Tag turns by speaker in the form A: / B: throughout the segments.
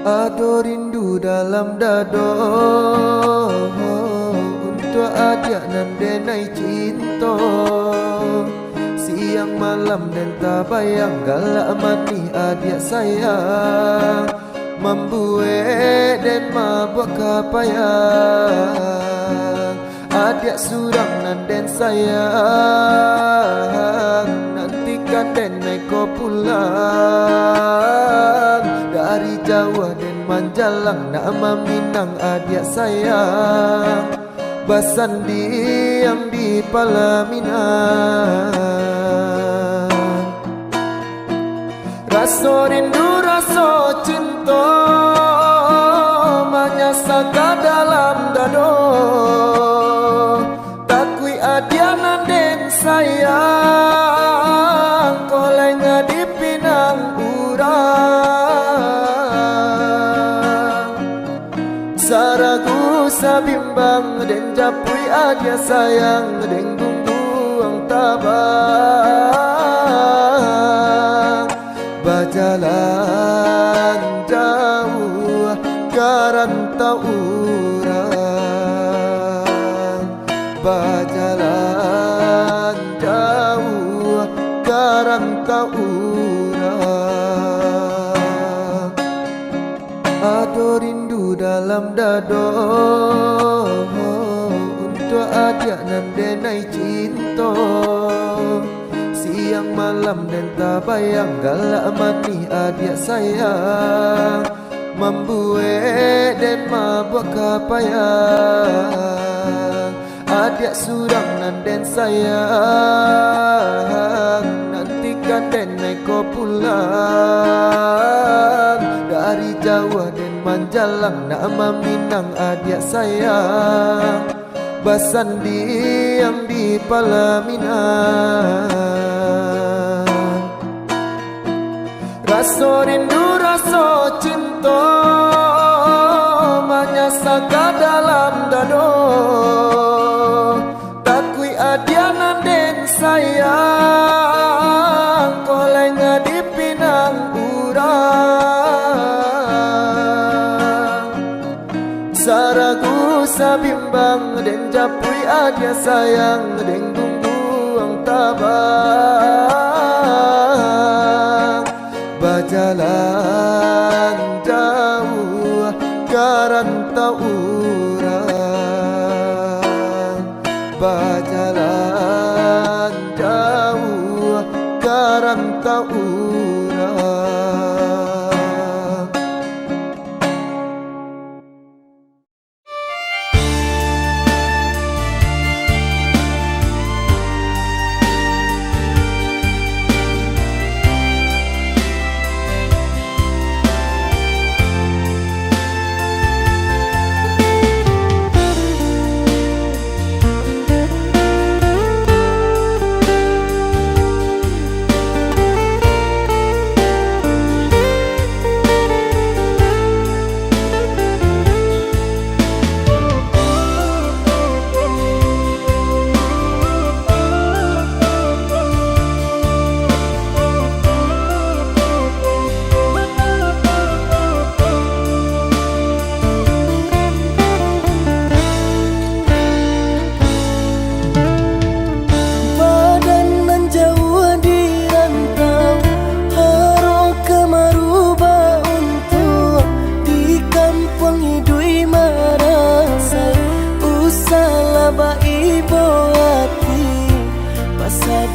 A: Ado rindu dalam dado untuk adik nan denai cinta. Siang malam dan tak bayang galak mati adik sayang. Membuat dan mabuk kapayang. Adik surang nan den sayang. Nantikan den naik kau pulang. Dari Jawa dan Manjalang nama Minang adik sayang. Basandi yang di Palaminan. Rasa rindu rasa cinta menyasaka dalam dado. Takui adianan den sayang. Kolenga di pinang urang. Saragu sabimbang den japui adia sayang. Den gungguang tabang. Berjalan jauh ke rantau urang. Berjalan jauh ke rantau urang. Ado rindu dalam dado untuk adik nan denai cinta. Siang malam dan tak bayang galak mati adik sayang. Membuat dan mabuk kapayang. Adik surang nan den sayang. Nantikan den naik kau pulang. Dari Jawa dan Manjalang nama Minang adik sayang. Basandi yang di Palaminan. Rasa rindu rasa cinta menyasaka dalam dado. Takui adianan den sayang. Kolenga di pinang urang. Saragu sabimbang den japui adia sayang. Den gungguang tabang. Berjalan jauh ke rantau urang. Berjalan jauh ke rantau urang.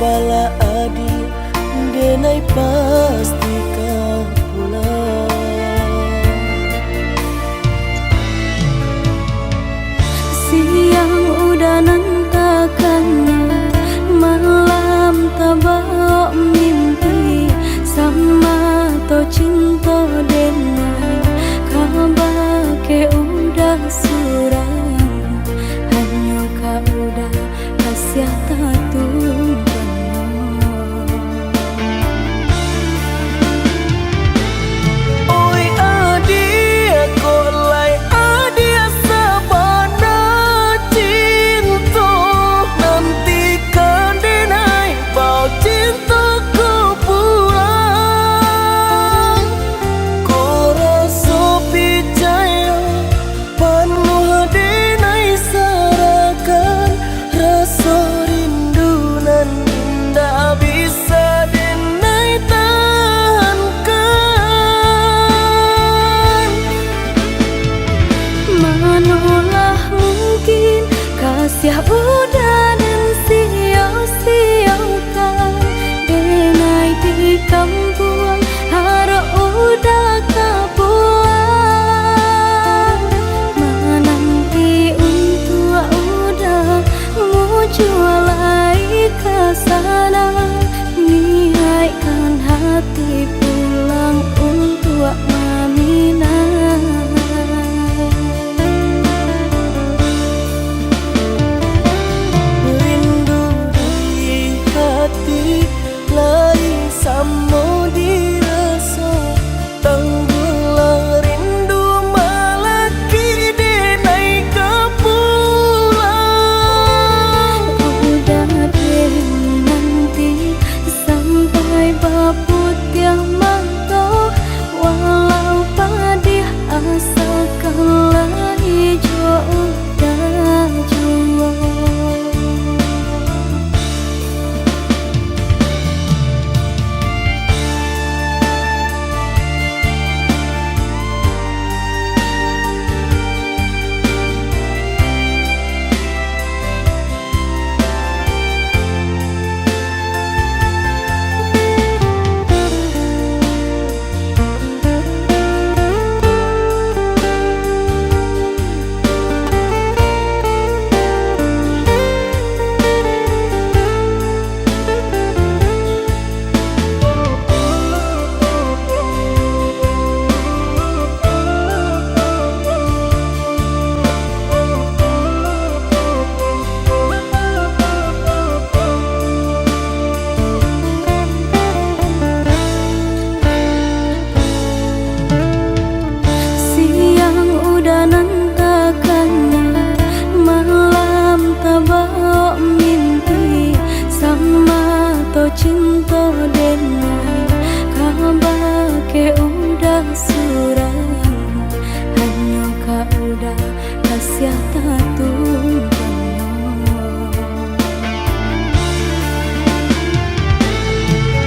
B: Bala adi denai pasti kau pulang.
C: Siang udah nantakannya, malam tabak mimpi. Sama to cinta denai kabar ke udah surang. Hanya kau udah kasih tatu.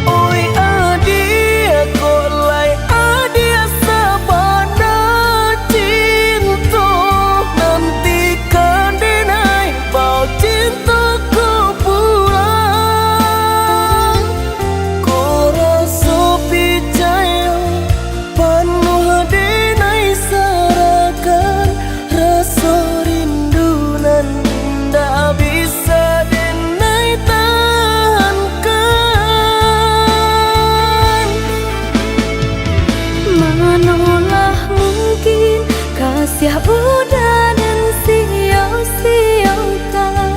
B: Oi adia kok lai adia sabana cinta nantikan denai bau cintaku pulang kau rasa percaya penuh denai sarakan rasa rindu nan tak bisa denai tahankan.
C: Manalah mungkin kasih udah dan sia-siakan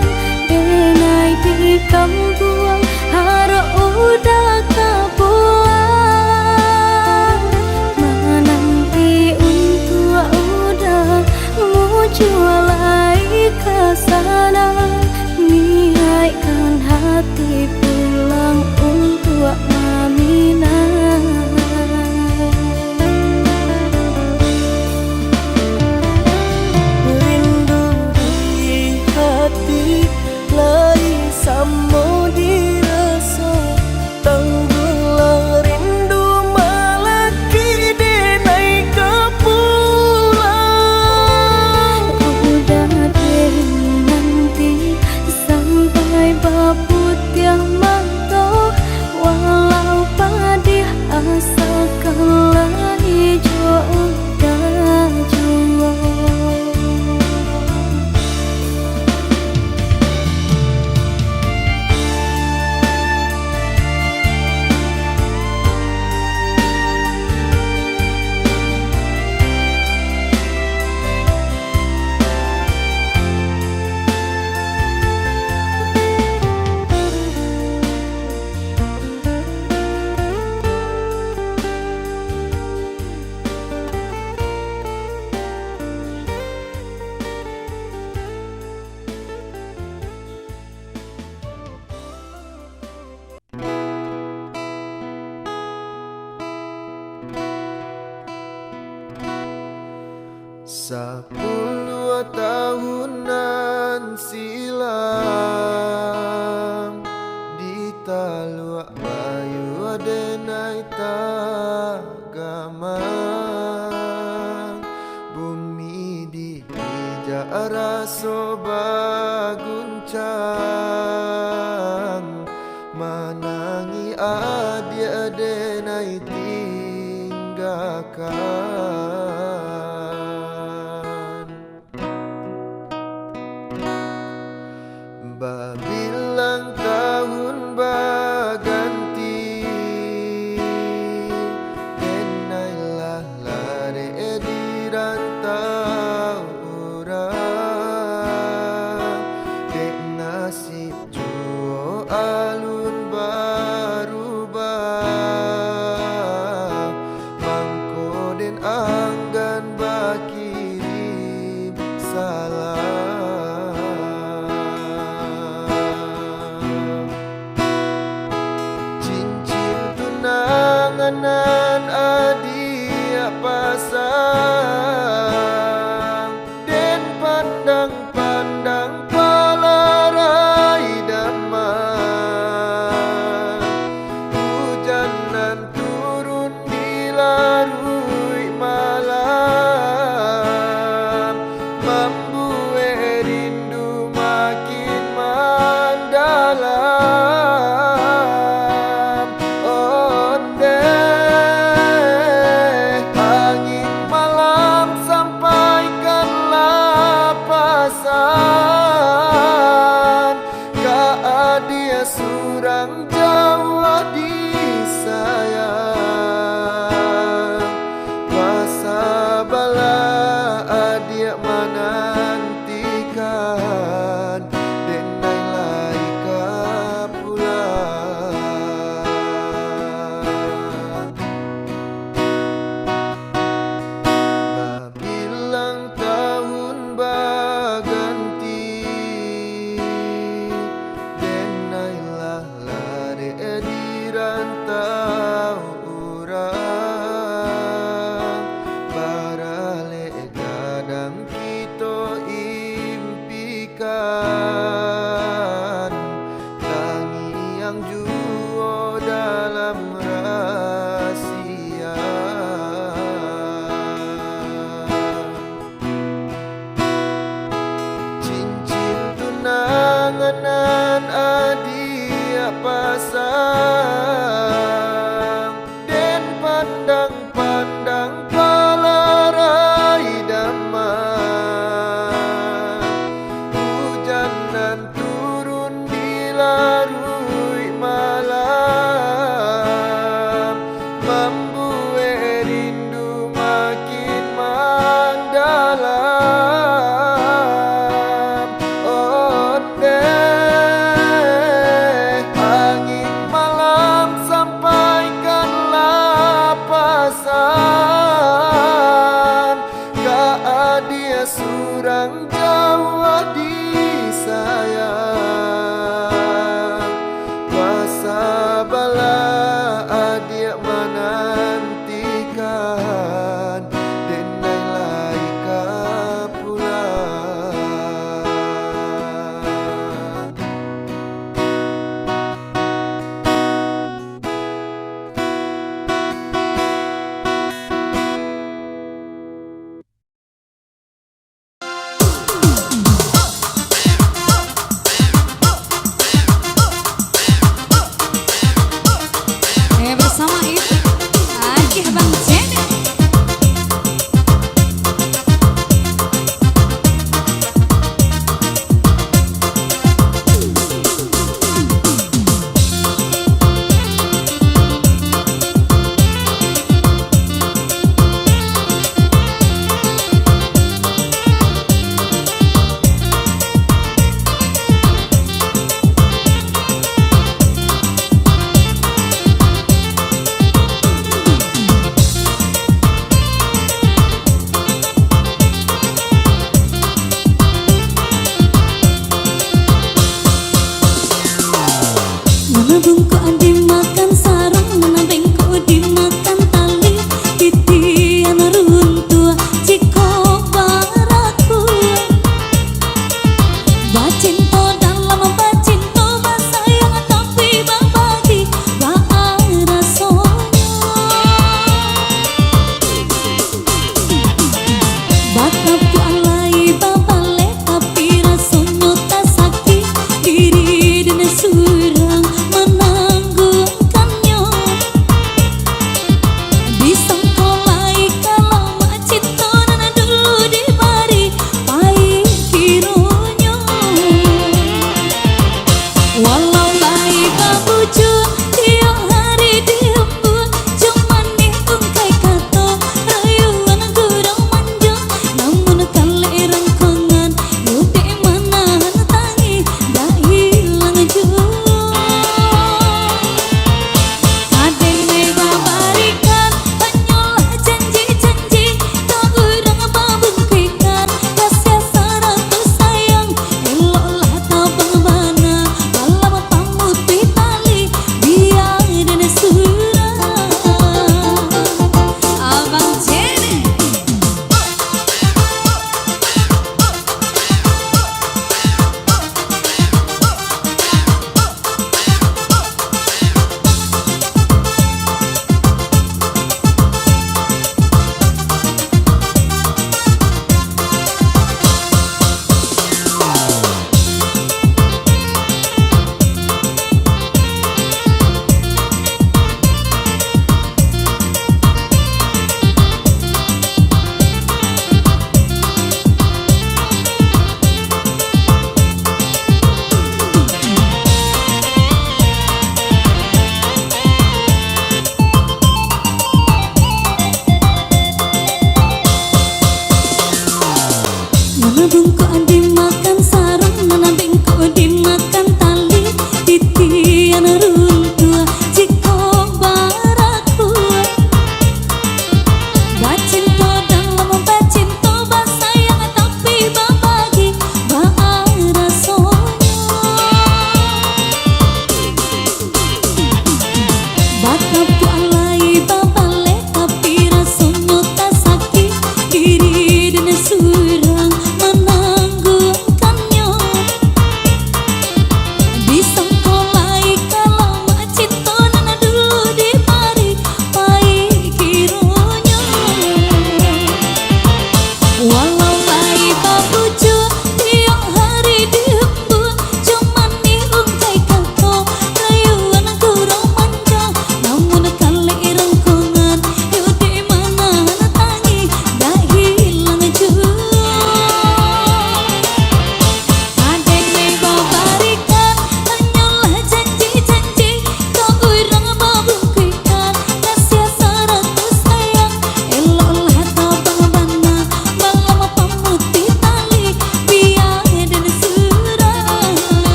C: denai di kampung harap udah kebuang menanti untuk udah muncul ke sana niatkan hati pulang untuk Aminah.
B: Rindu di hati lai sama dirasa tanggulah rindu malaki denai kepulang.
C: Udah deh nanti sampai babut yang mantap walau padih asalkan lari jauh dah jua.
A: Sepuluh tahunan silam di Taluk Bayu denai tagamang bumi di hijau rasa baguncang menangi adia denai tinggalkan. Bilang tahun berganti denailah lari di rantau orang dek nasib jua alun berubah mangko den anggan bakirim salam. Tunangan adia pasang den pandang-pandang palarai damai hujanan turun di larui malam membuat rindu makin mendalam. Dia surang jauh disayang masa bala dia menantikan denai lai kepulang. Bilang tahun berganti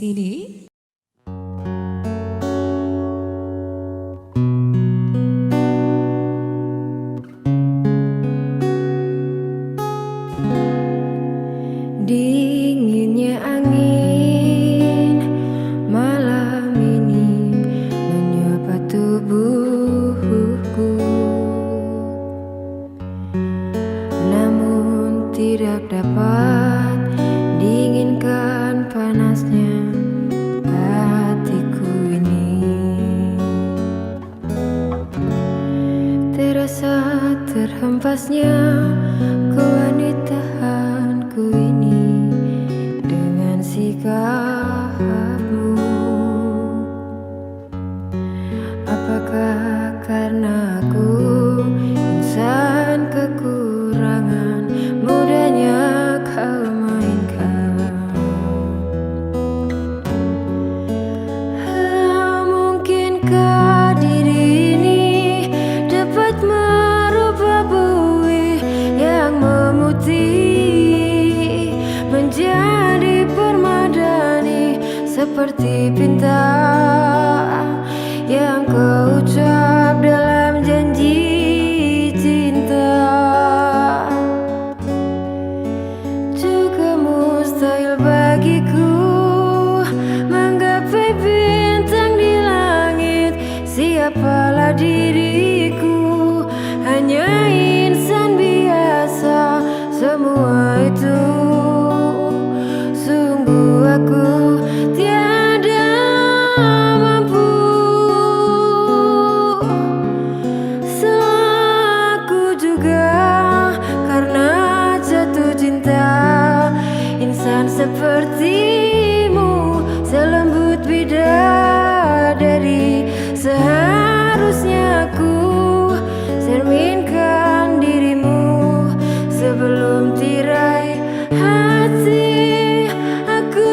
D: sini.
C: Dinginnya angin malam ini menyapa tubuhku, namun tidak dapat dinginkan panasnya hatiku ini. Terasa terhempasnya kewanitaanku ini dengan sikapmu. Apakah karena aku insan kekurangan mudahnya kau mainkan? Mungkinkah diri ini dapat merubah bui yang memutih menjadi permadani seperti bintang yang kau ucap dalam janji cinta. Juga mustahil bagiku menggapai bintang di langit. Siapalah diriku, hanya insan biasa. Semua itu sungguh aku tiada mampu. Selaku juga karena jatuh cinta insan sepertimu, selembut bidadari. Seharusnya aku cerminkan dirimu sebelum tirai hati aku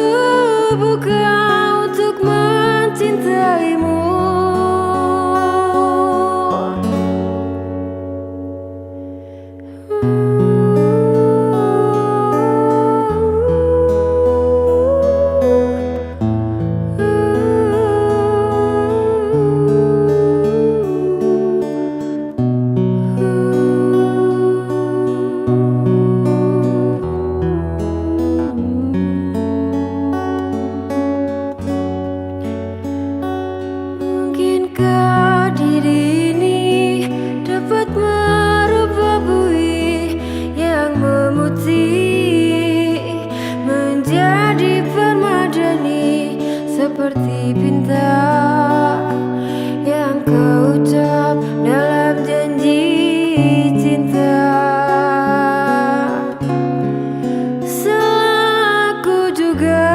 C: buka untuk mencintaimu. Mungkinkah diri ini dapat merubah bui yang memutih menjadi permadani seperti bintang yang kau ucap dalam janji cinta. Selaku juga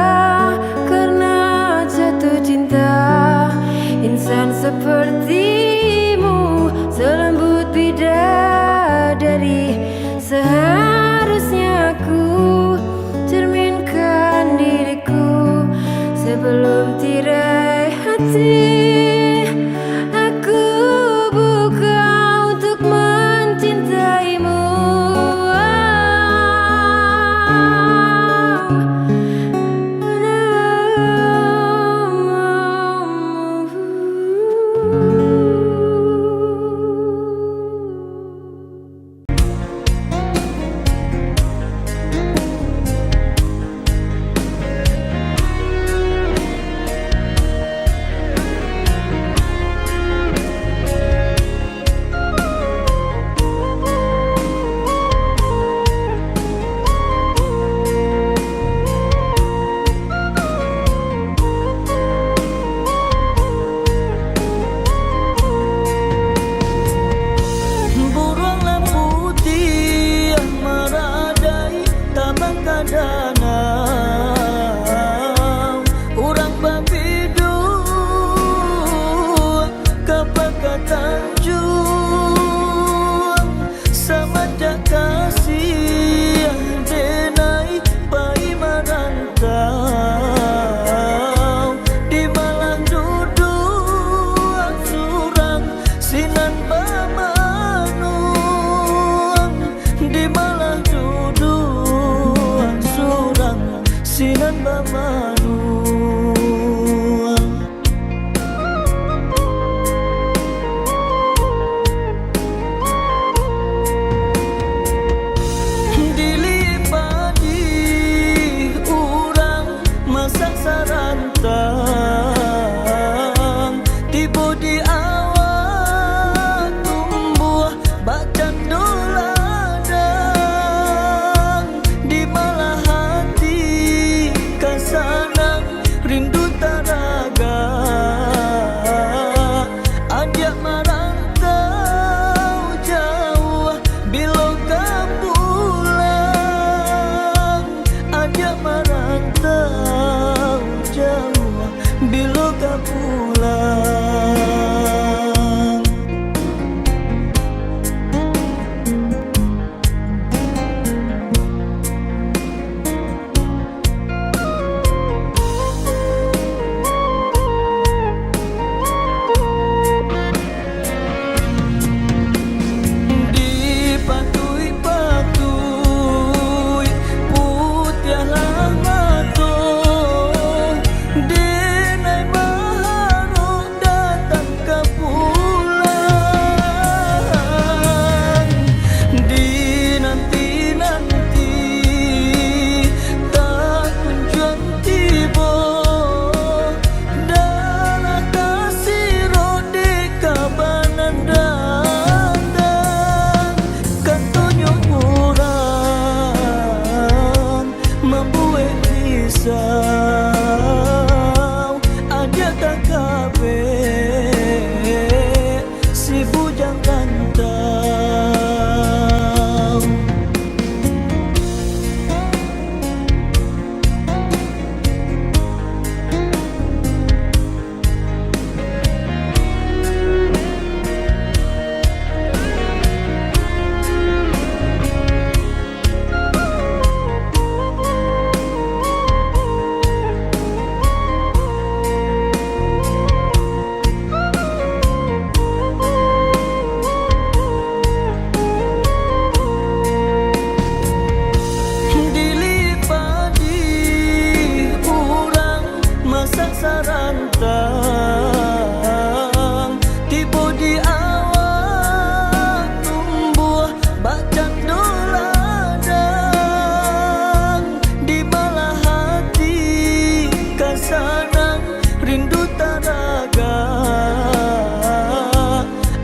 C: karena jatuh cinta insan sepertimu, selembut bidadari. Seharusnya aku cerminkan diriku sebelum tirai hati
B: sarantang, tiba di awal tumbuh bacan doladang, di malah hati kasanang rindu taraga. Ajak merantau jauh bila kau pulang, ajak merantau jauh bila kau pulang. Dipatui-patui putiahlah mato, denai maharuk datang ke pulang. Dinanti-nanti tak kunjung tiba, darah kasih rode kabanan dandang. Kantonyo kurang membuat risau, aja tak kabe si bujang rantau. Dilipadi urang masa sarantang, tiba di awal tumbuh bacan doladang, di malah hati kasanang rindu taraga.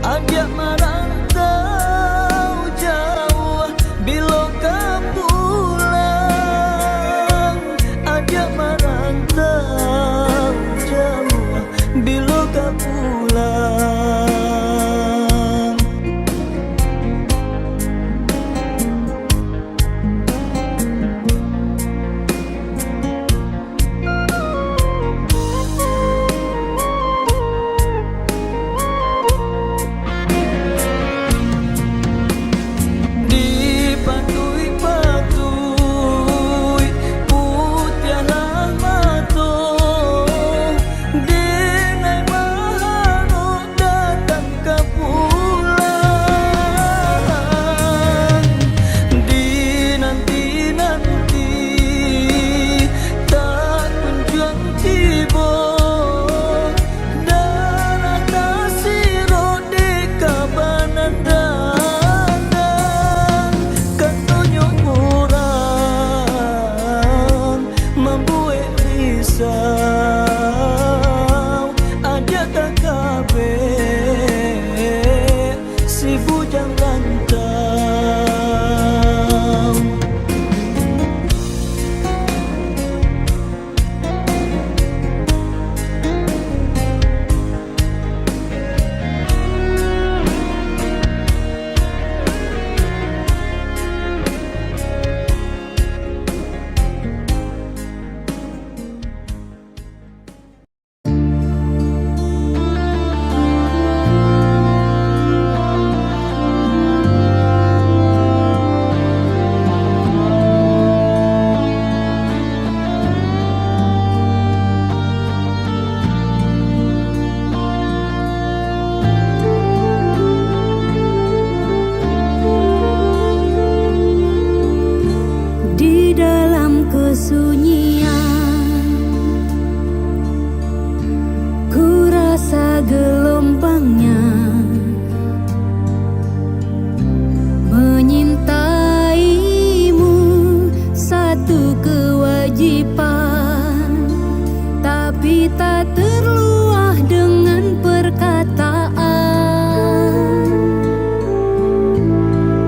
B: Ajak merantau jauh bila kau pulang, ajak merantau jauh bila kau pulang. Dipatui-patui putiahlah mato, denai maharuk datang ke pulang. Dinanti-nanti tak kunjung tiba, darah kasih rode kabanan dandang. Kantonyo kurang membuat risau, aja tak kabe si bujang rantau.
C: kita terluah dengan perkataan.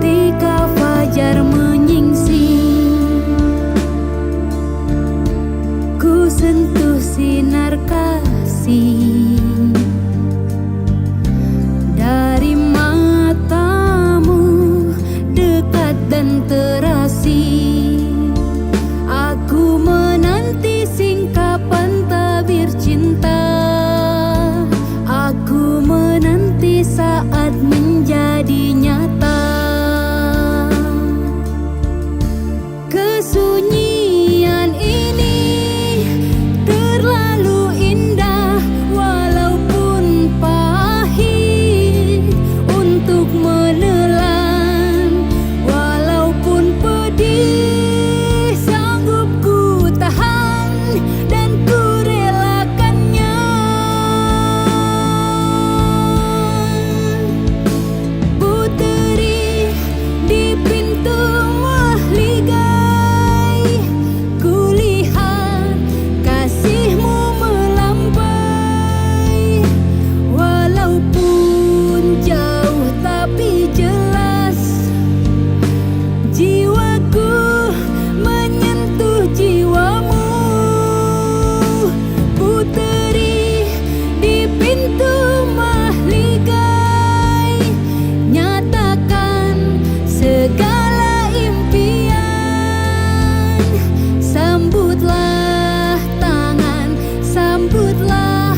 C: Ketika fajar menyingsing, ku sentuh sinar kasih dari matamu, dekat dan terasih. Aku menanti singkapan tabir cinta. Aku menanti saat menjadi nyata. Kesunyian ini terlalu indah, walaupun pahit untuk menelan, walaupun pedih sanggup ku tahan dan ku relakannya. Puteri di pintu mahligai, kulihat kasihmu melambai, walaupun jauh tapi jelas. Jiwaku menyentuh jiwamu. Puteri di pintu mahligai, nyatakan segala impian. Sambutlah tangan, sambutlah,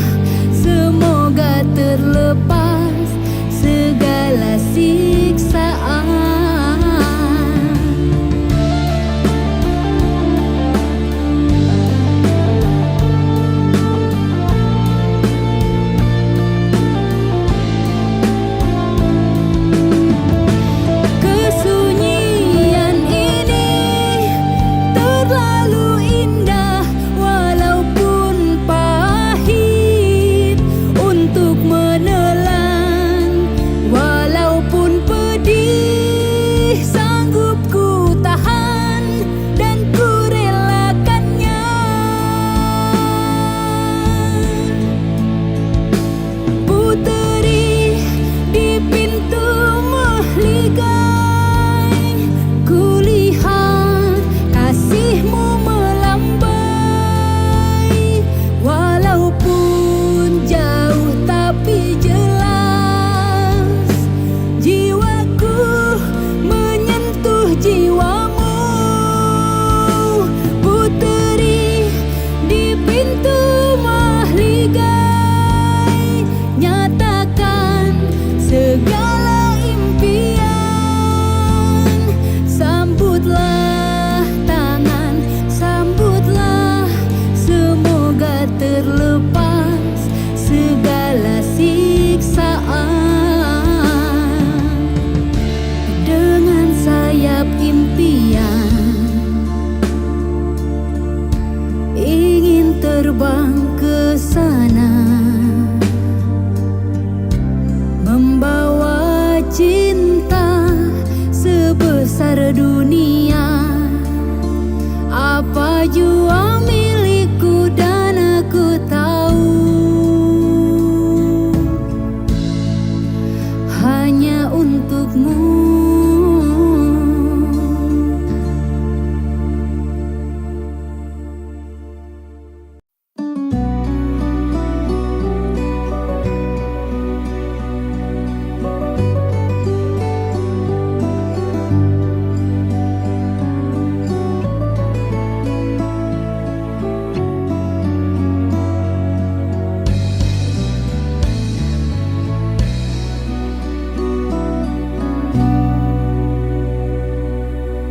C: semoga terlepas segala siksaan. Kesunyian ini terlalu indah, walaupun pahit untuk menelan, walaupun pedih sanggup ku tahan dan ku relakannya. Puteri di pintu mahligai, kulihat kasihmu melambai, walaupun jauh tapi jelas. Jiwaku menyentuh jiwamu. Puteri di pintu mahligai, nyatakan segala impian. Sambutlah tangan, sambutlah, semoga terlepas segala siksaan. Dengan sayap impian, ingin terbang ke sana, membawa cinta sebesar dunia. Apa jua milikku dan aku tahu, hanya untukmu.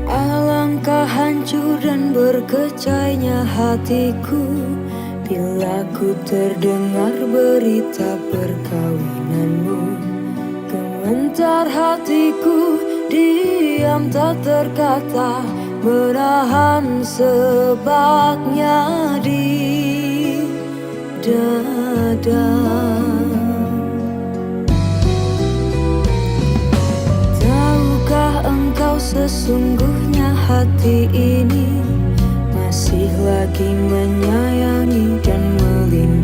C: Alangkah hancur dan berkecainya hatiku bila ku terdengar berita perkawinanmu. Gementar hatiku, diam tak terkata, menahan sebabnya di dada. Tahukah engkau sesungguhnya hati ini masih lagi menyayangi dan melindungi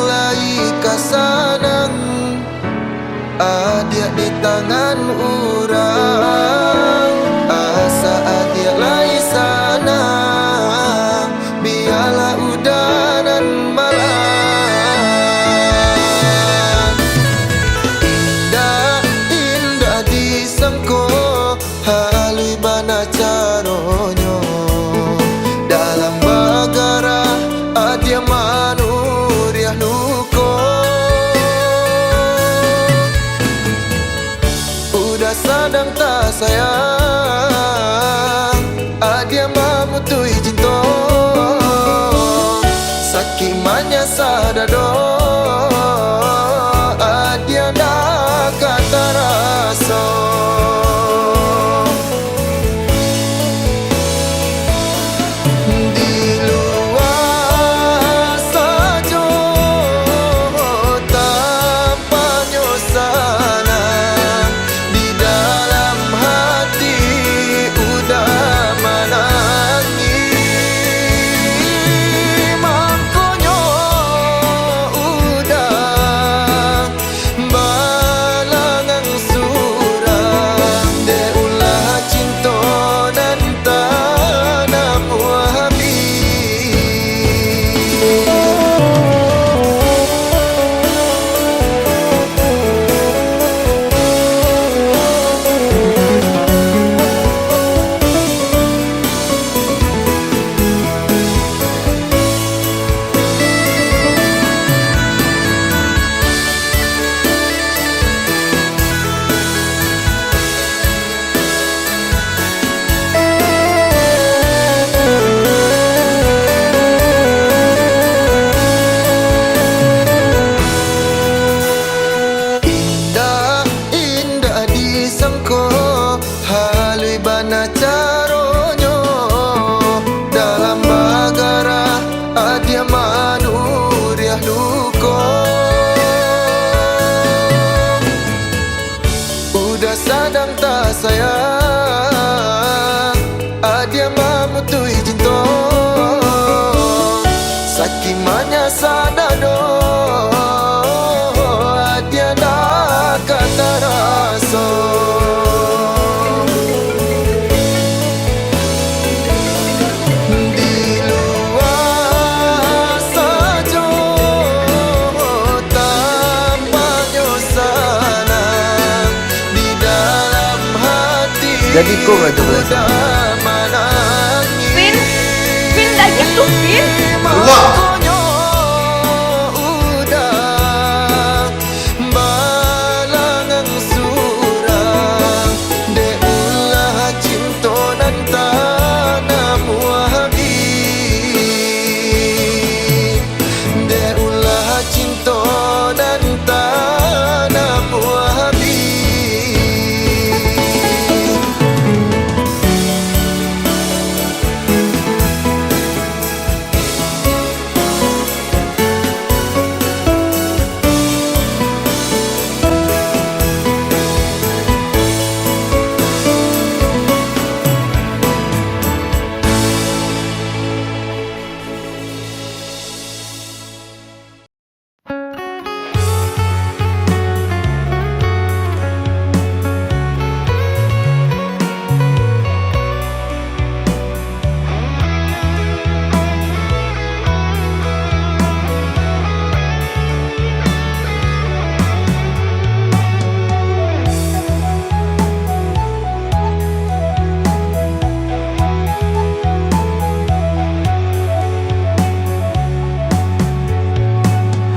A: mulai kasanang adia di tangan orang. Asa adia lai sana biarlah udanan malam. Indah disangko halui bana caronyo dalam bagara adia manuriah luko. Udah sadang tak sayang adia mamutui cinta sakimanya sadado adia nak kata rasa. Halui bana caronyo dalam bagara adia manuriah luko. Udah sadang tak sayang adia mamutui cinta sakimanya sadado adia nak kata rasa.
D: Jadi kok gak coba
E: Vin, Vin dah gitu Vin.
A: Balangan surang de ulah cinta dan tanam wahabi de ulah cinta dan tanam wahabi.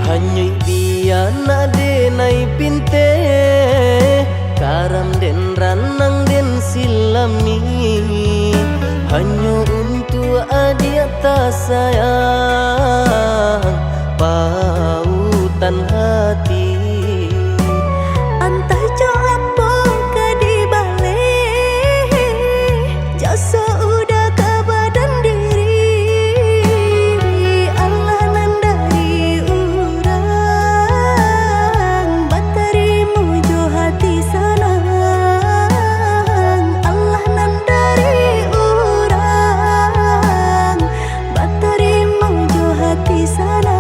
B: Hanyui biana denai pinte karam den ranang den silami hanyu untuk adia tak sayang pautan hati.
C: Entah jo apa ke di balik jasa udah ke badan diri Allah nan dari urang batarimu jo hati sanang Allah nan dari urang batarimu jo hati sanang.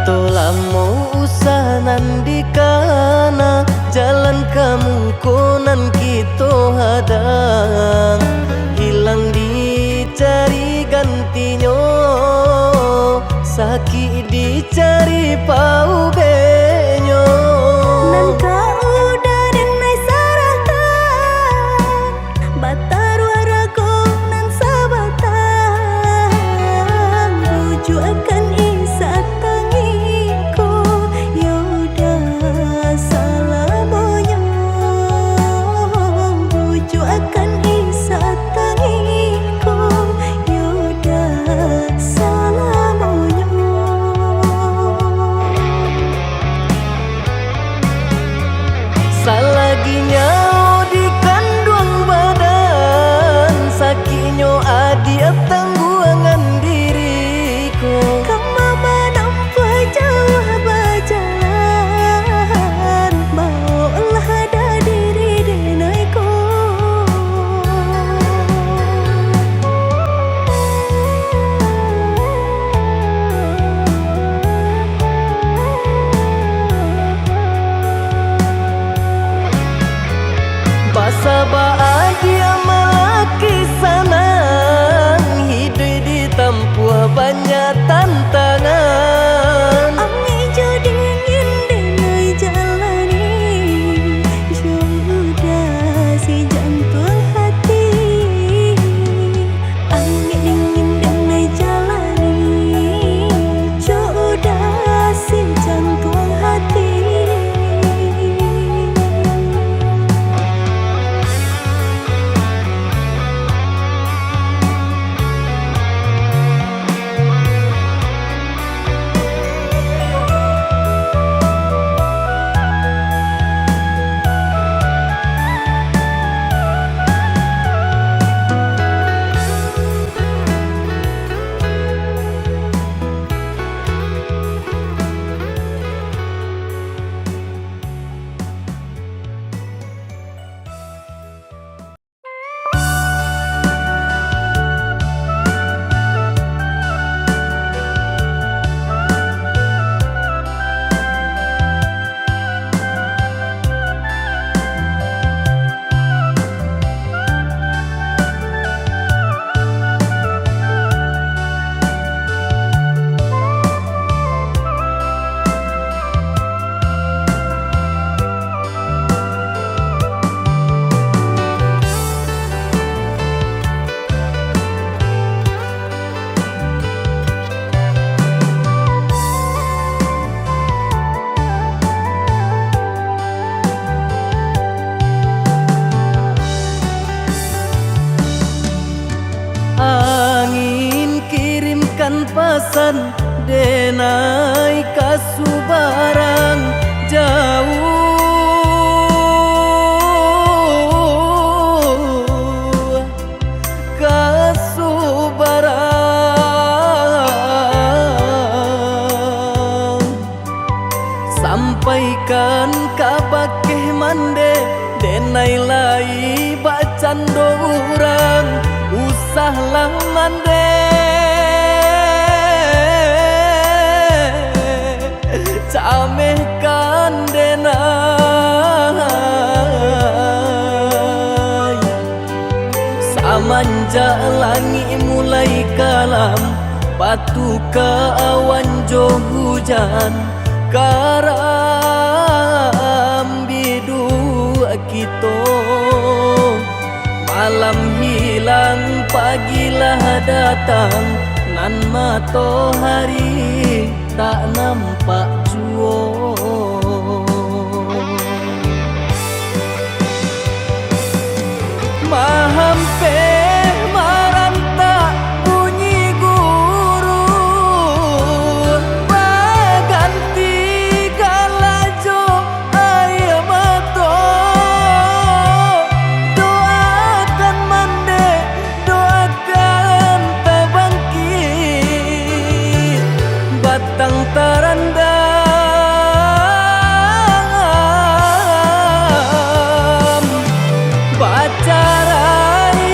B: Kita lamo usahanan di kana jalan kamu konan kita hadang hilang dicari gantinya sakit dicari pau benyo
C: Nan kau udah denai saratan Bataru arago nan sabatan Rujuk akan isa tangiku Yaudah salamonya Rujuk akan isa tangiku Yaudah salamonya
B: Salaginya di kandung badan sakinyo adi tangguangan diriku
C: Kemama nampak jauh berjalan Bawalah ada diri denaiku
B: Basa bahagia melaki sanang hidup ditempuh banyak tantangan
C: Angin jo dingin denai jalani Sudah si jantung hati Angin dingin denai jalani Sudah si jantung hati
B: Angin kirimkan pesan denai kasubarang jauh kasubarang sampaikan kabar mande denai lai bacan dorang usahlah mande camehkan denai samanja langit mulai kalam batu ke awan jo hujan karam bidu kita malam hilang pagilah datang nan matahari tak nampak jua mahampe maranta bunyi guru baganti galajo air mata doakan mande doakan terbangkit batang terendam baca rai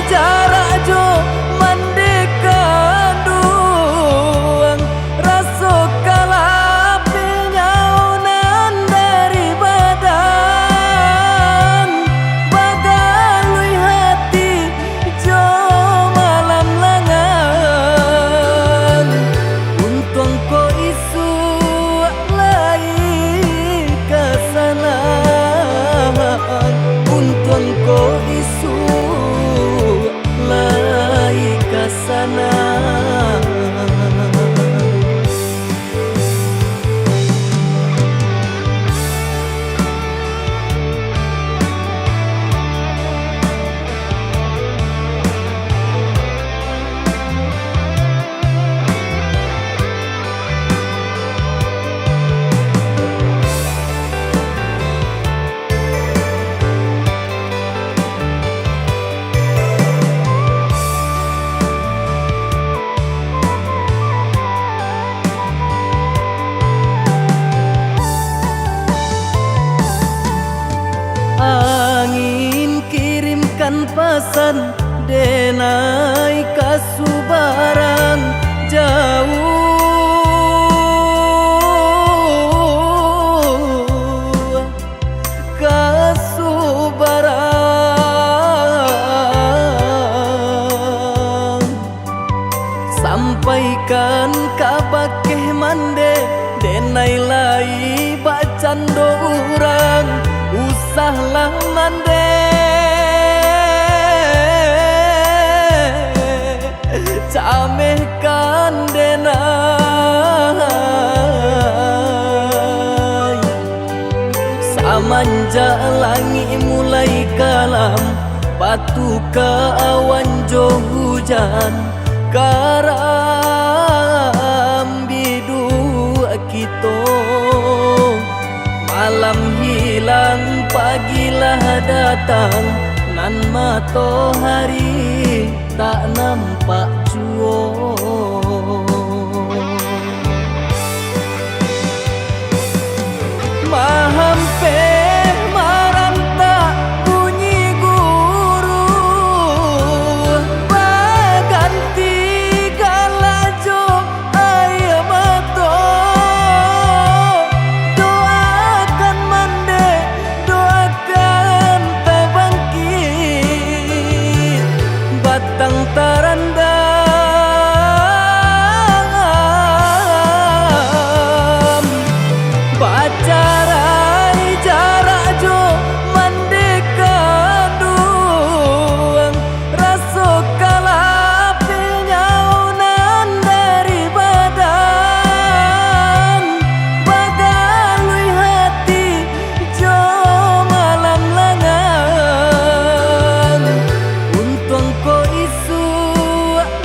B: tarandan denai kasubaran jauh kasubaran sampaikan kabakeh mande denai lai bacando urang usahlah mande camehkan denai samanja langi mulai kalam batu ke awan jo hujan karam bidu kito malam hilang pagilah datang nan matahari tak nampak juo mahampe maranta bunyi guru baganti galajo ayamato doakan mande doakan tabangkit batang tarandam bacarai jarak jo mandeka duang raso kalapi nyaunan dari badan bagalui hati jo malam langan untung ko isu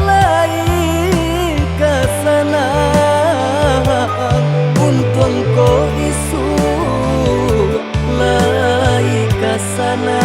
B: lai kesana untung ko isu lai kesana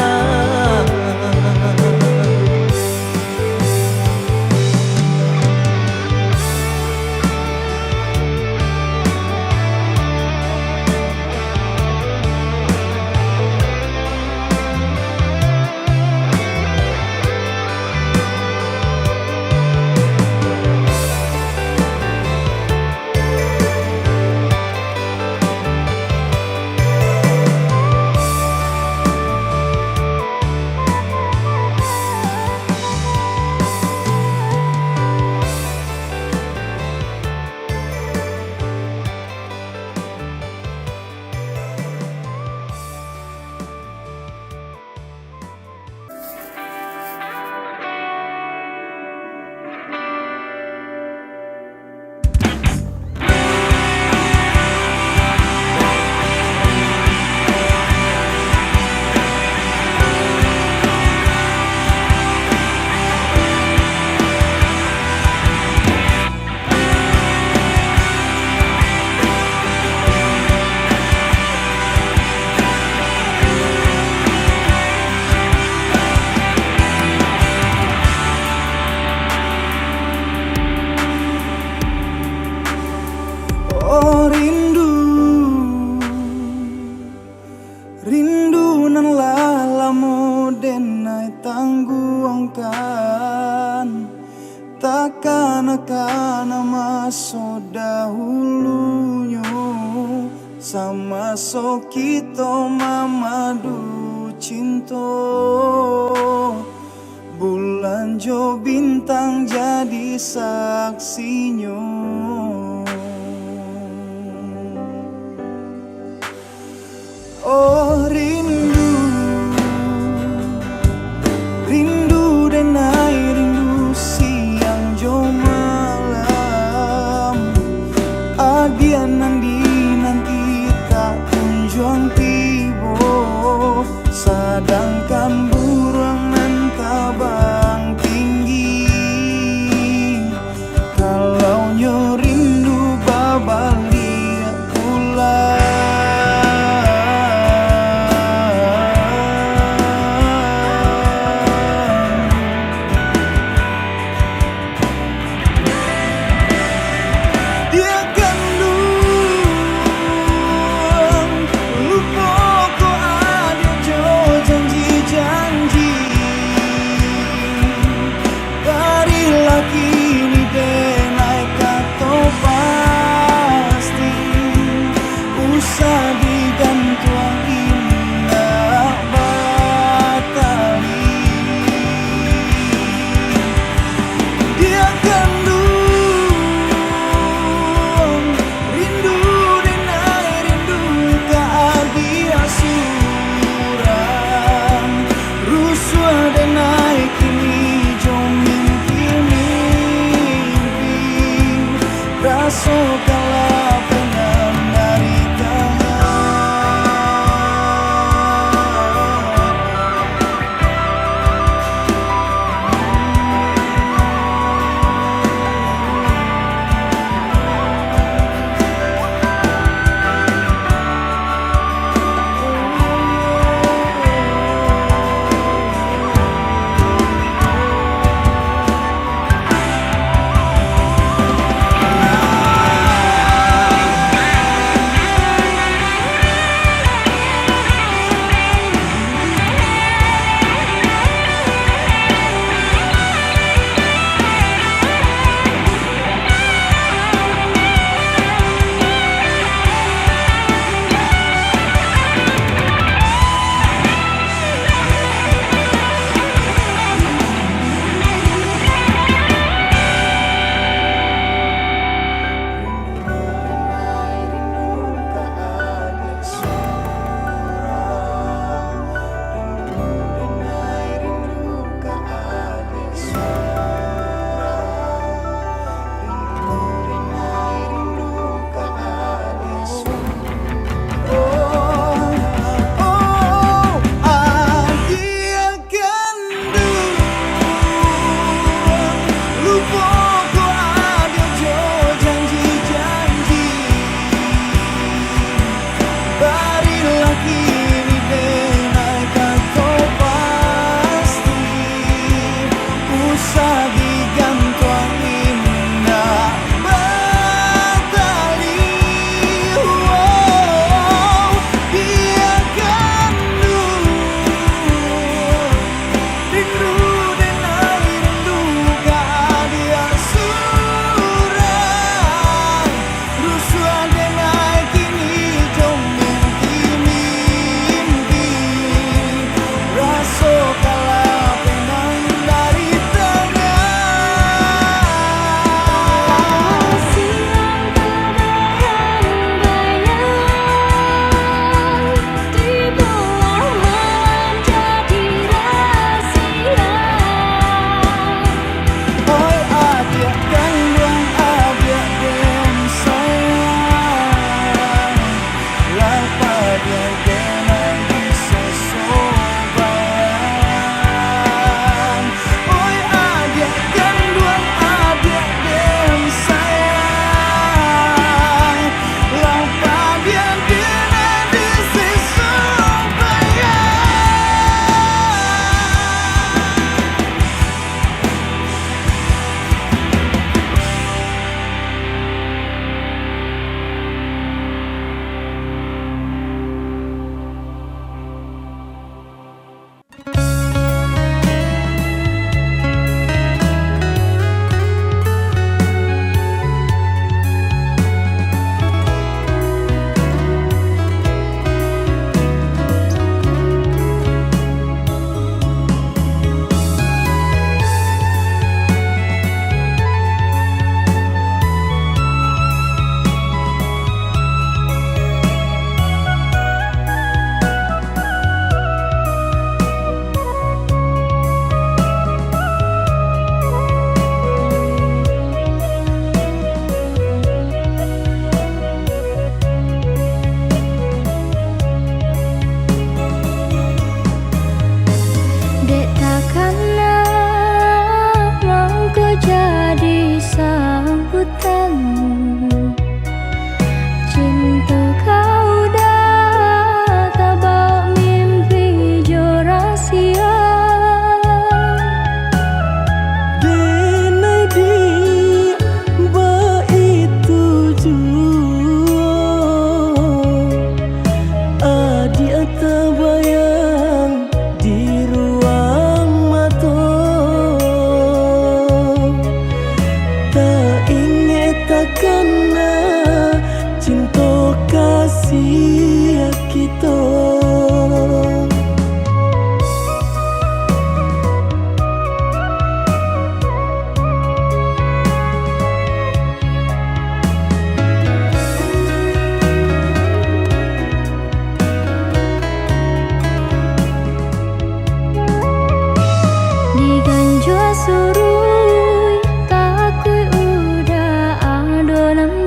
F: Oh rindu, rindu nan lalamu denai tangguangkan takkan akan masuk dahulunya sama so kita mamadu cinta bulan jo bintang jadi saksinya. Oh rindu, rindu denai rindu siang jo malam adian nanti tak kunjung tibo sedangkan burung nan tabang tinggi kalau nyo rindu babalik pulang Raso kala pengen dari
C: surui tak kui udah adonan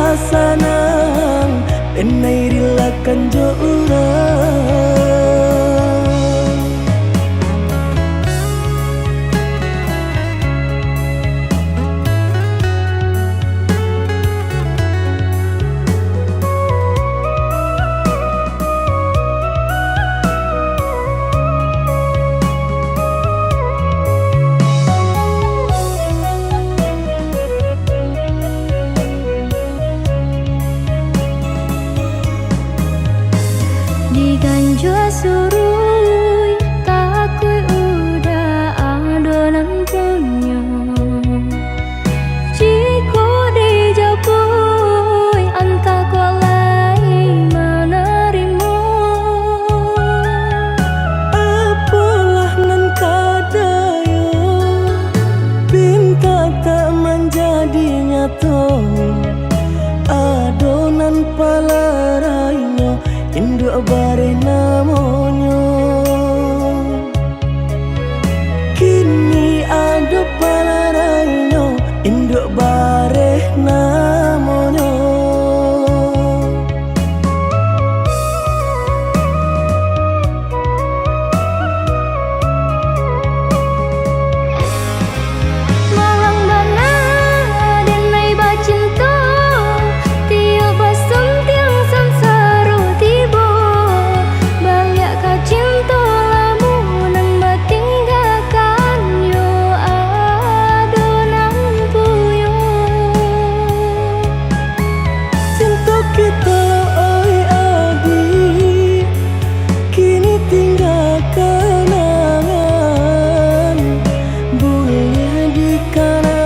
B: tak sanang Enai rilakan jo urang
C: Diganjua surui takui udah adonan punya Jiko dijapui antah kolai menerima
B: Apalah nan kadaya Pinta tak menjadi nyata Adonan palarainya Induk bare namonyo Kini ada palarainya Induk bare namonyo
C: Malang bana denai bacinta Tiap basum tiang samsara tiba Balik ka cinta lamunan batinggalkan yo adonan puyo
B: Cinta kita oi adi Kini tinggal kenangan Boleh dikana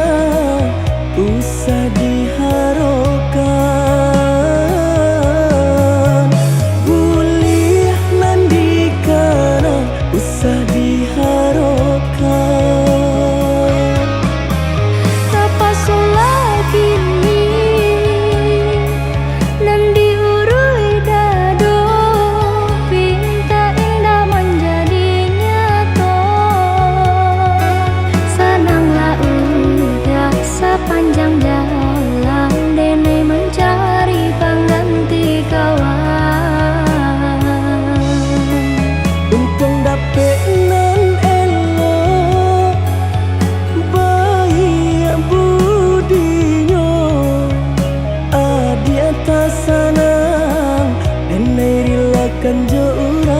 B: Usah diharapkan Boleh nandikana Usah diharapkan
C: Terpaksa kini nan diurui dado Pinta indah menjadi nyata Senanglah udah sepanjang jalan Denai mencari pengganti kawan
B: Untung dapet nan elok Baik budinya Adi atas sanang Enai rilakan jo urang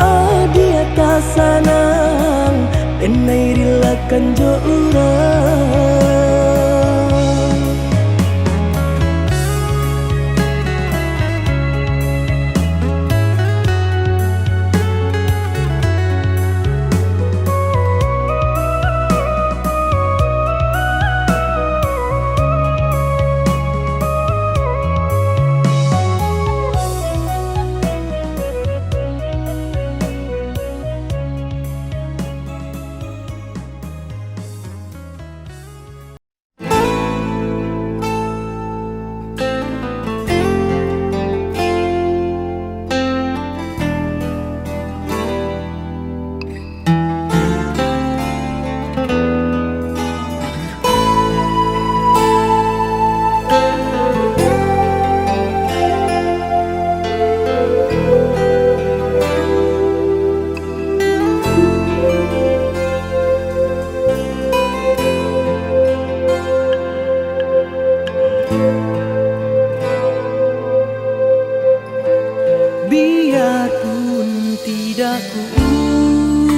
B: Adi atas sanang Enai rilakan jo urang Biarpun tidak ku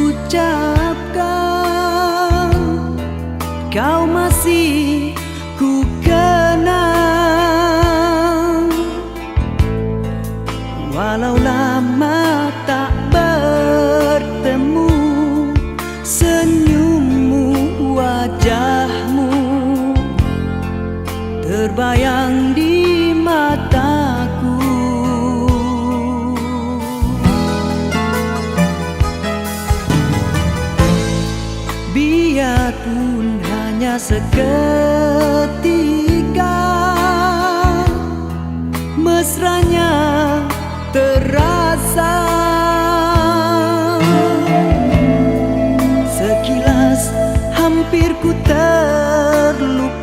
B: ucapkan Kau masih ku kenang Walau lama tak bertemu Senyummu, wajahmu terbayang di mataku Biarpun hanya seketika Mesranya terasa Sekilas hampir ku terlupa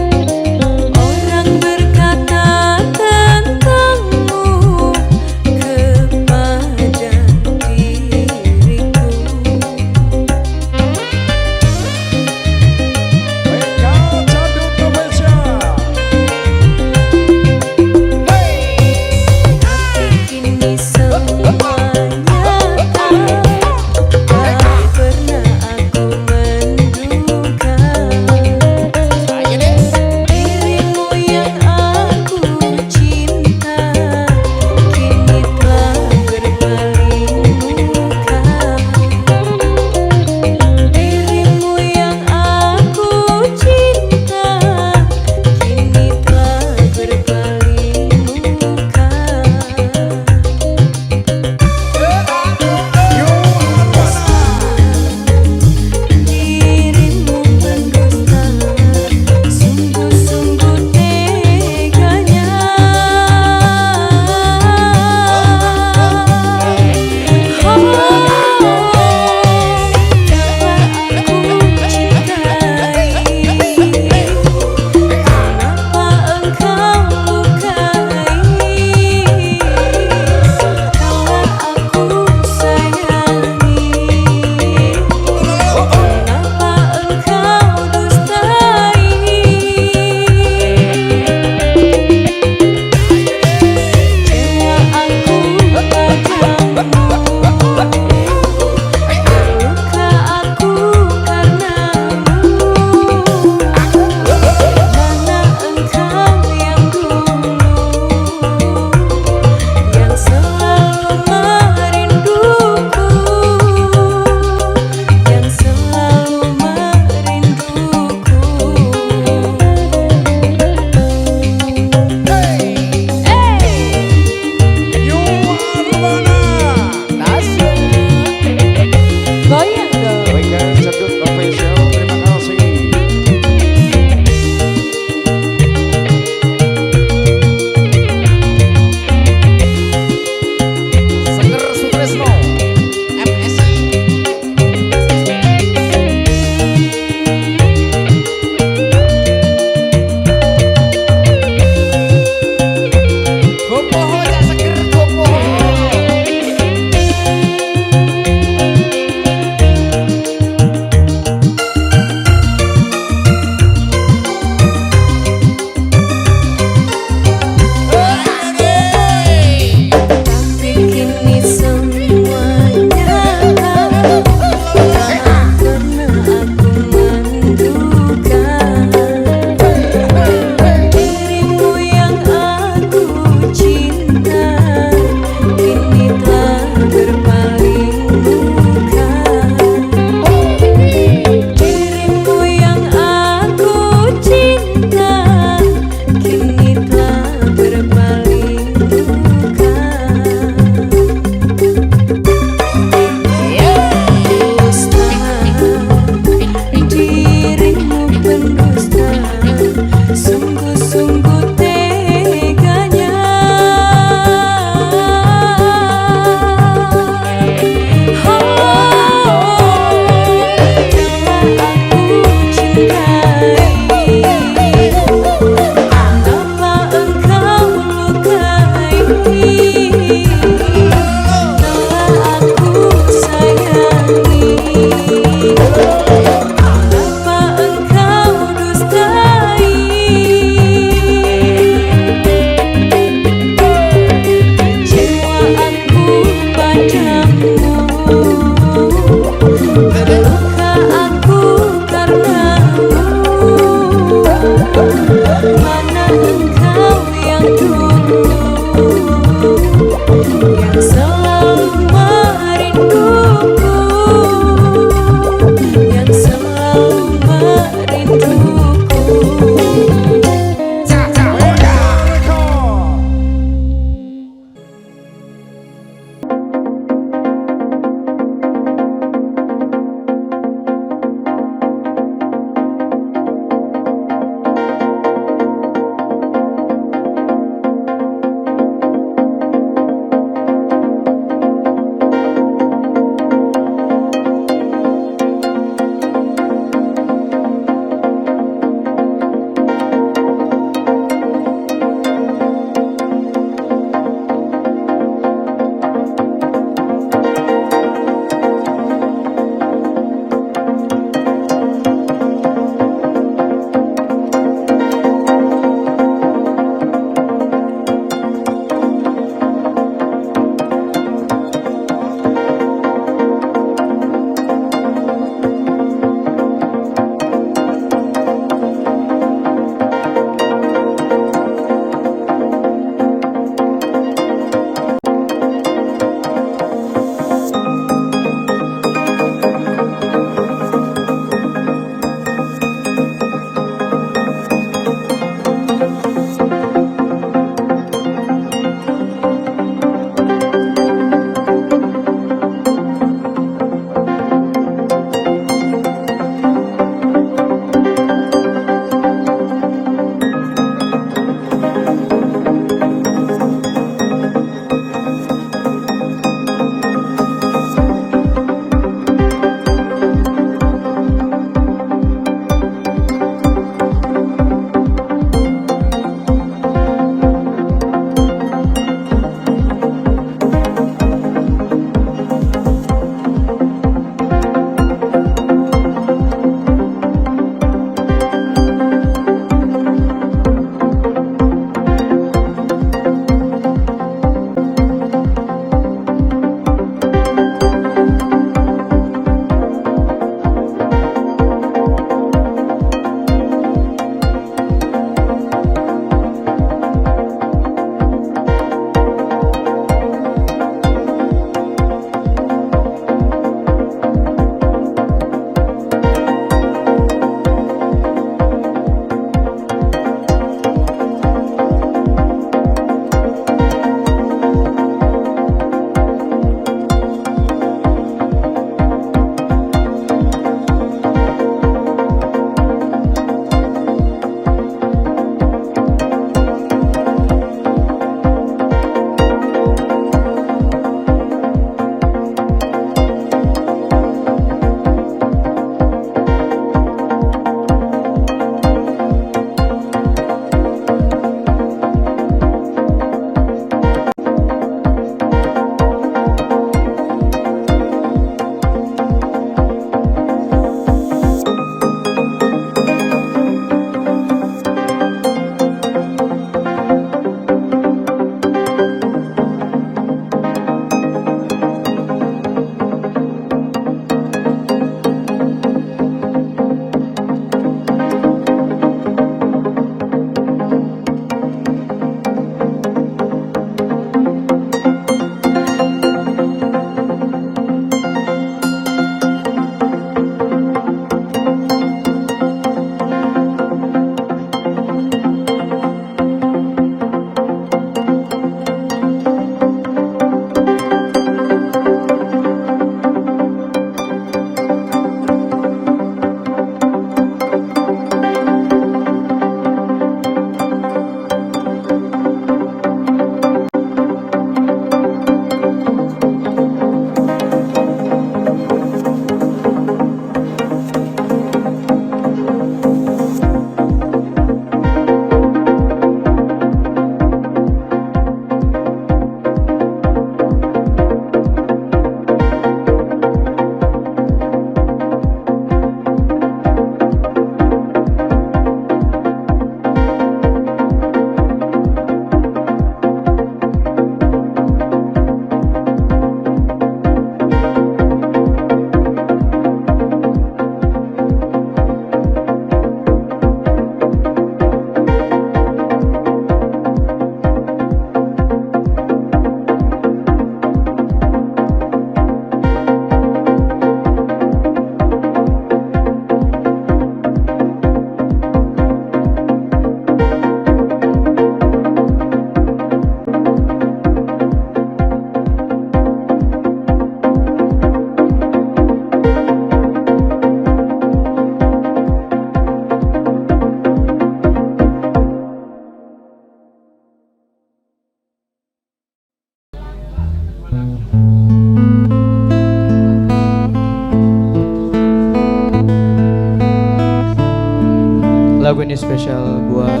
G: Lagu ini spesial buat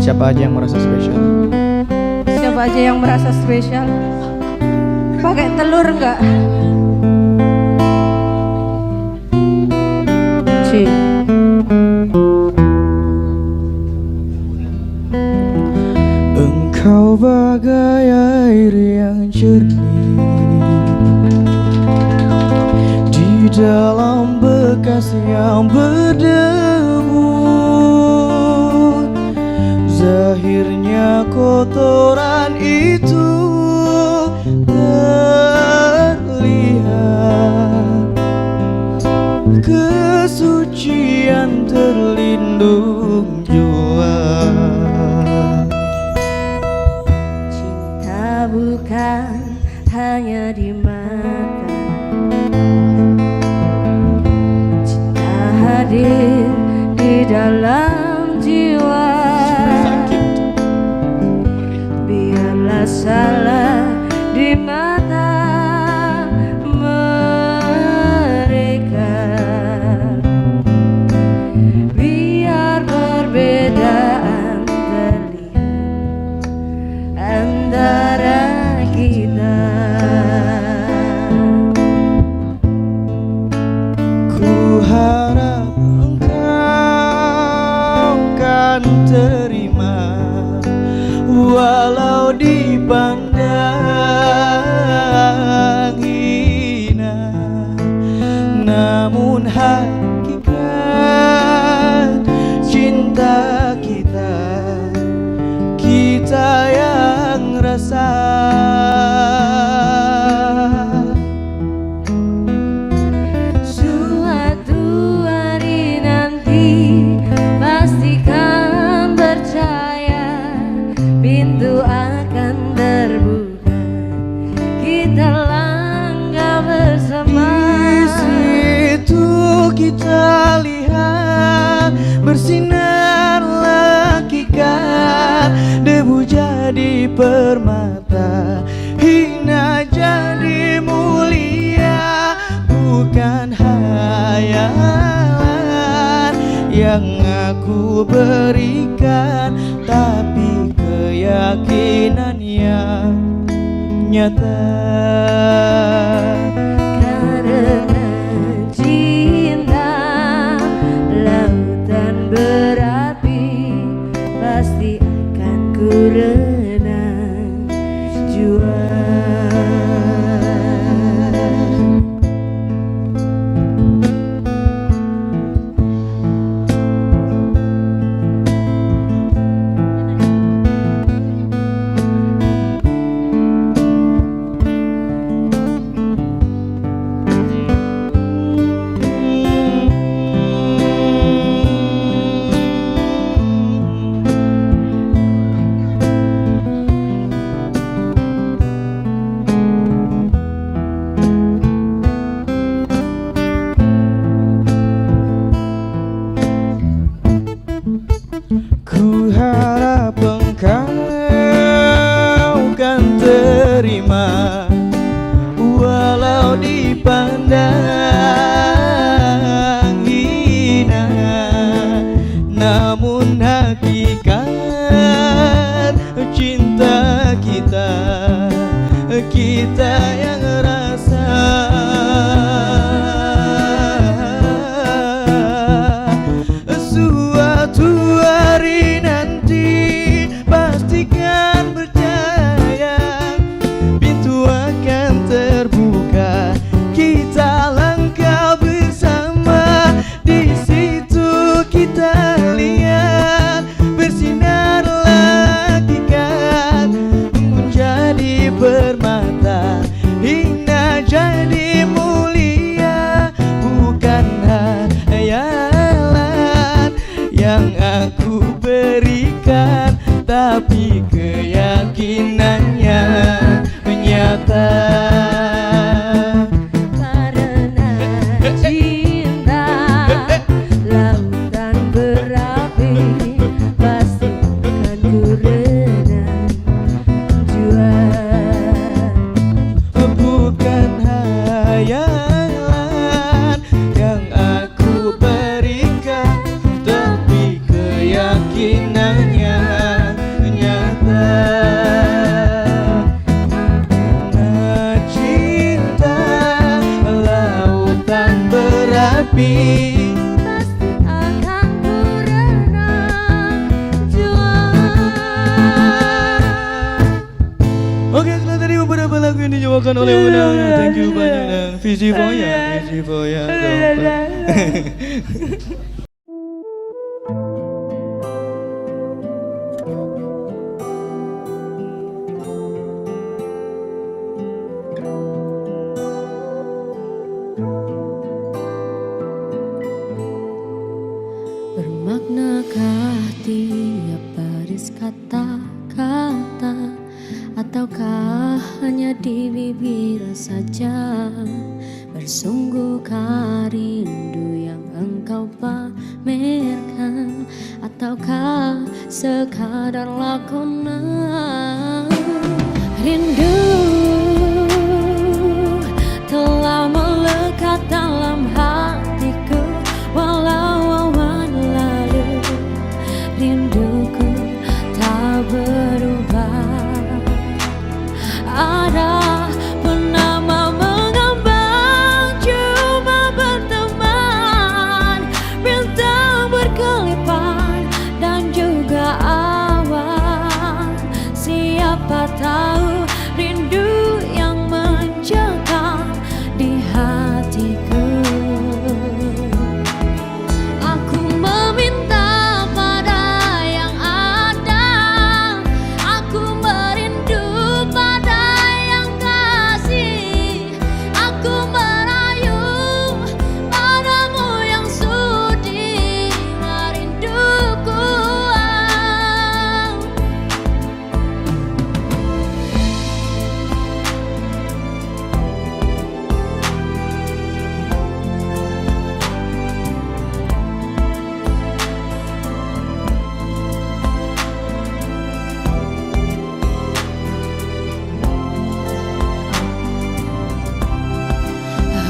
G: siapa aja yang merasa spesial.
E: Siapa aja yang merasa spesial? Pakai telur enggak? Ci.
B: Engkau bagai air yang jernih di dalam bekas yang berdebu. Zahirnya kotoran itu terlihat, kesucian terlindung jua.
C: Cinta bukan hanya di mata, cinta hadir di dalam jiwa. Biarlah salah di mata mereka, biar perbedaan terlihat antara kita.
B: Ku harap engkau kan terima, walau dipandang hina, namun hakikat cinta kita, kita yang rasa.
C: Suatu hari nanti pastikan percaya, pintu akan terbuka, kita langkah bersama.
B: Di situ kita lihat bersinar hakikat, debu jadi permata, hina jadi mulia. Bukan hayalan yang aku berikan, tapi keyakinan yang nyata.
C: Karena cinta lautan berapi, pasti akan ku renang jua.
B: Ku harap engkau kan terima, walau dipandang hina, namun hakikat cinta kita, kita yang rasa. Suatu hari nanti pastikan percaya, pintu akan terbuka, kita langkah bersama. Di situ kita lihat bersinar hakikat, menjadi permata, hina jadi mulia. Bukan hayalan yang aku berikan, tapi keyakinannya nyata.
C: Karena cinta lautan berapi, pasti akan ku renang jua.
B: Bukan hayalan yang aku berikan, tapi
C: pasti akan ku renang juang.
G: Oke, setelah tadi beberapa lagu yang dibawakan oleh Unang. Thank you banyak dan Visi Foya
C: Bermaknakah tiap baris kata-kata, ataukah hanya di bibir saja? Bersungguhkah rindu yang engkau pamerkan, ataukah sekadar lakonan? Rindu telah melekat dalam hatiku, walau awan lalu rinduku tak berubah. Ada penama mengambang, cuma berteman, bintang berkelipan dan juga awan. Siapa tahu rindu yang mencekam di hatiku. Aku meminta pada yang ada, aku merindu pada yang kasih, aku merayu padamu yang sudi merinduku.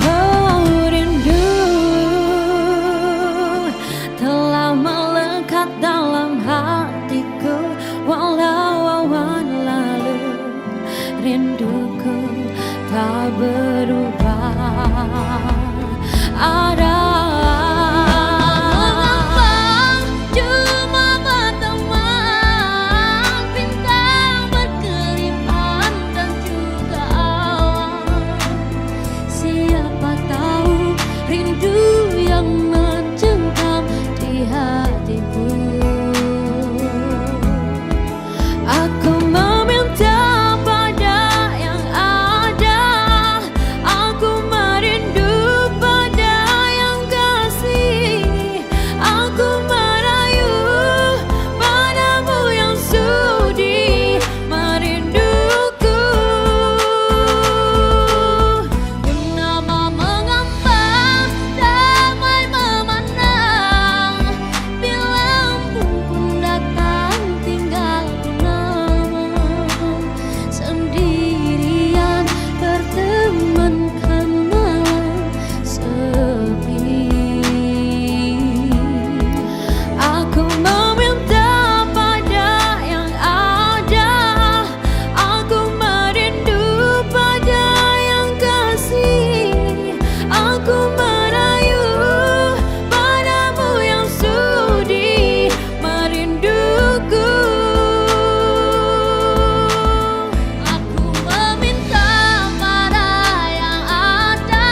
C: Oh, rindu telah melekat dalam hatiku, walau awan lalu rinduku tak berubah. Ada mengambang, cuma berteman, bintang berkelipan dan juga awan. Siapa tahu rindu yang mencengkam di hatiku. Aku meminta pada yang ada, aku merindu pada yang kasih, aku merayu padamu yang sudi merinduku. Bernama mengambang, damai memandang, bila embun pun datang tinggalku nama. Sendirian bertemankan malam sepi. Aku meminta pada yang ada, aku merindu pada yang kasih, aku merayu padamu yang sudi merinduku. Aku meminta pada yang ada,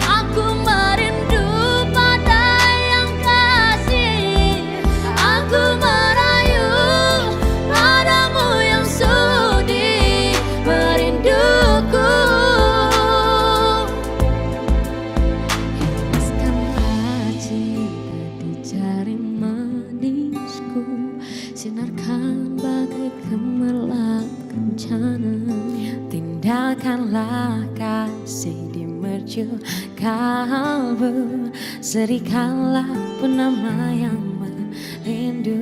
C: aku merindu pada yang kasih, aku merayu padamu yang sudi merinduku. Hembuskanlah cinta di jari manisku, sinarkan bagai gemerlap kencana. Tindakanlah kasih di mercu kalbu, serikanlah penama yang merindu.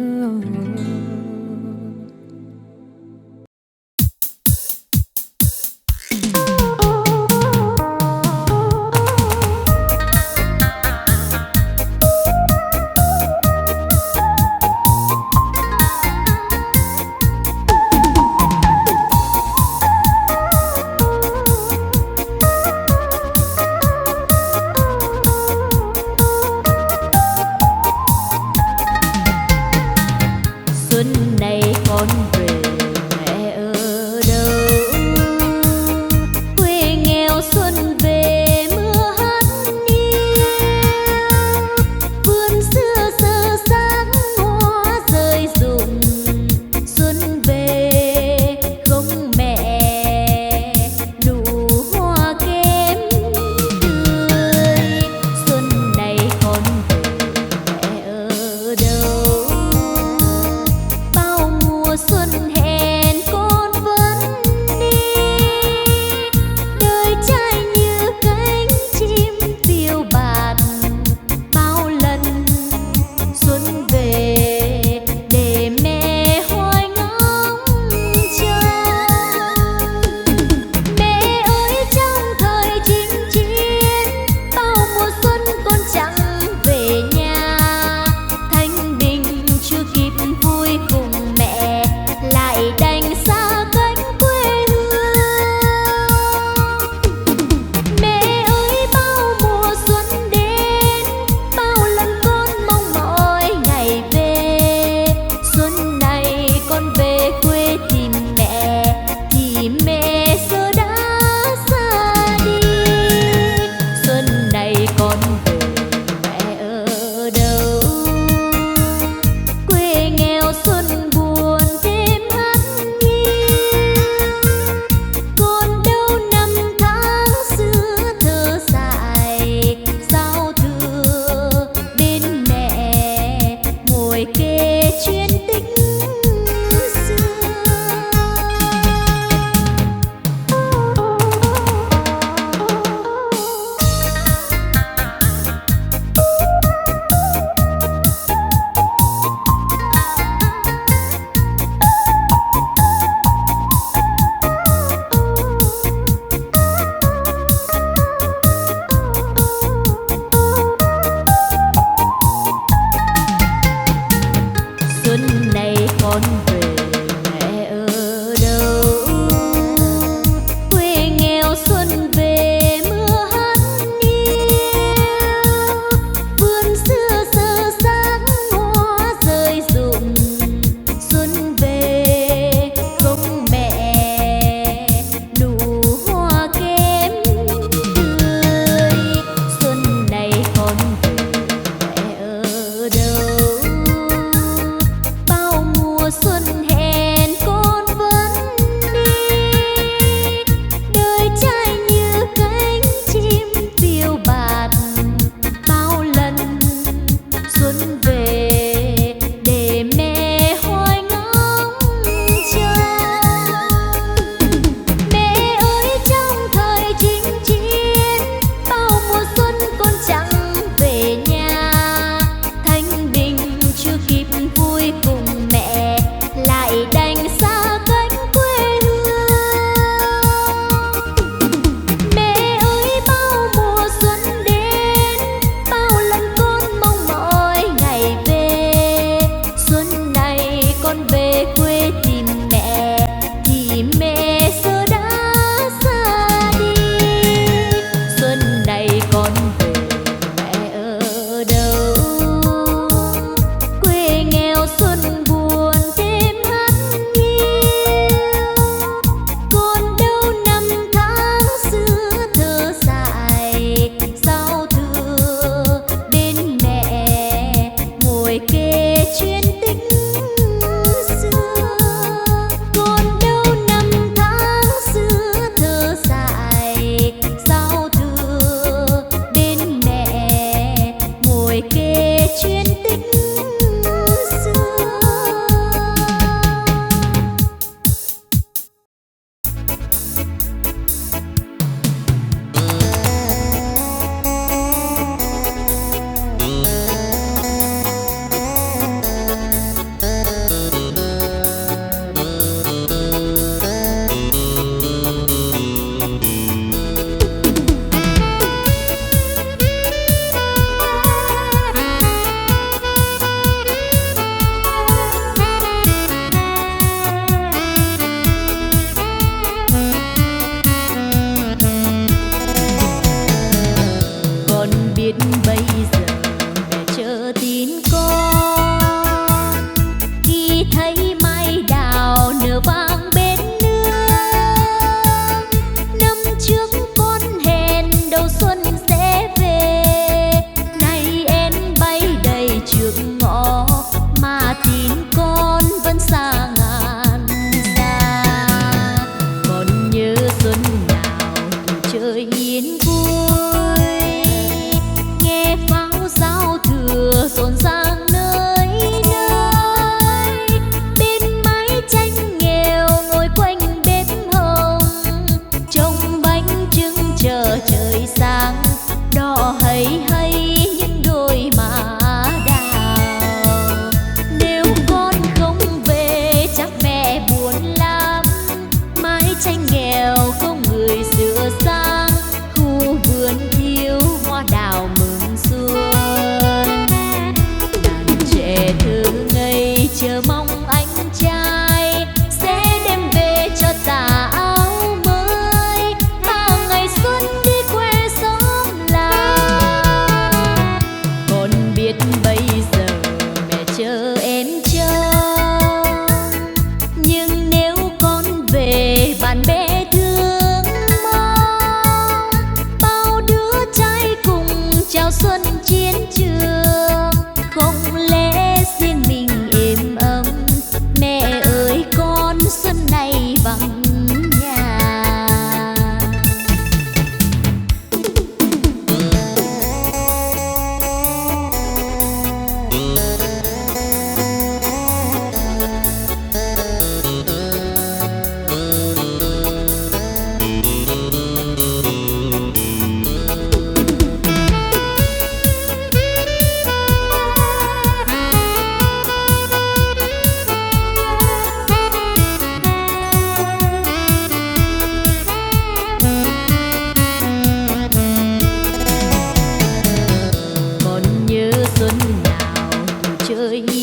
C: percaya